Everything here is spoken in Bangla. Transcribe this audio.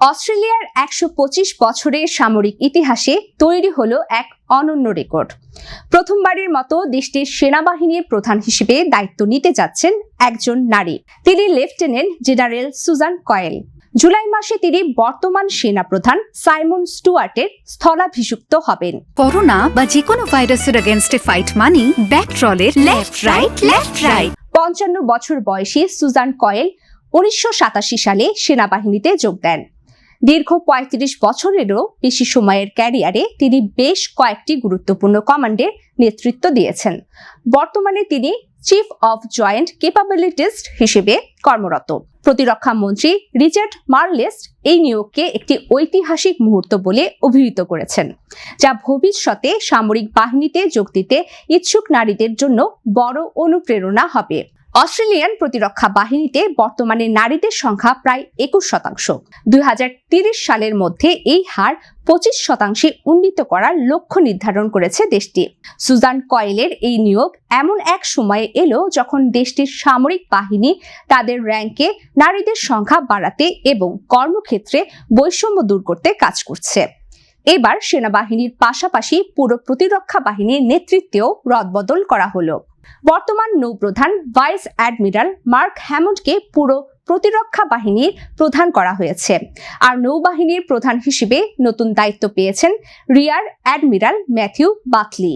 অস্ট্রেলিয়ার ১২৫ বছরের সামরিক ইতিহাসে তৈরি হলো এক অনন্য রেকর্ড। প্রথমবারের মতো দেশটির সেনাবাহিনীর প্রধান হিসেবে দায়িত্ব নিতে যাচ্ছেন একজন নারী। তিনি লেফটেন্যান্ট জেনারেল সুজান কয়েল। জুলাই মাসে তিনি বর্তমান সেনাপ্রধান সাইমন স্টুয়ার্টের স্থলাভিষিক্ত হবেন। করোনা বা যে কোনো ভাইরাসের এগেইনস্টে ফাইট মানি ব্যাকট্রলের লেফট রাইট। ৫৫ বছর বয়সী সুজান কয়েল ১৯৮৭ সালে সেনাবাহিনীতে যোগ দেন। দীর্ঘ ৩৫ বছরেরও বেশি সময়ের ক্যারিয়ারে তিনি বেশ কয়েকটি গুরুত্বপূর্ণ কমান্ডের নেতৃত্ব দিয়েছেন। বর্তমানে তিনি চিফ অফ জয়েন্ট ক্যাপাবিলিটিস হিসেবে কর্মরত। প্রতিরক্ষা মন্ত্রী রিচার্ড মার্লেস্ট এই নিয়োগকে একটি ঐতিহাসিক মুহূর্ত বলে অভিহিত করেছেন, যা ভবিষ্যতে সামরিক বাহিনীতে যোগ দিতে ইচ্ছুক নারীদের জন্য বড় অনুপ্রেরণা হবে। অস্ট্রেলিয়ান প্রতিরক্ষা বাহিনীতে বর্তমানে নারীদের সংখ্যা প্রায় ২১%। ২০৩০ সালের মধ্যে এই হার ২৫% উন্নীত করার লক্ষ্য নির্ধারণ করেছে দেশটি। সুজান কয়েলের এই নিয়োগ এমন এক সময়ে এলো যখন দেশটির সামরিক বাহিনী তাদের র্যাঙ্কে নারীদের সংখ্যা বাড়াতে এবং কর্মক্ষেত্রে বৈষম্য দূর করতে কাজ করছে। এবার সেনাবাহিনীর পাশাপাশি পুরো প্রতিরক্ষা বাহিনীর নেতৃত্বেও রদবদল করা হলো। বর্তমান নৌপ্রধান ভাইস অ্যাডমিরাল মার্ক হ্যামন্ডকে পুরো প্রতিরক্ষা বাহিনীর প্রধান করা হয়েছে, আর নৌবাহিনীর প্রধান হিসেবে নতুন দায়িত্ব পেয়েছেন রিয়ার অ্যাডমিরাল ম্যাথিউ বাটলি।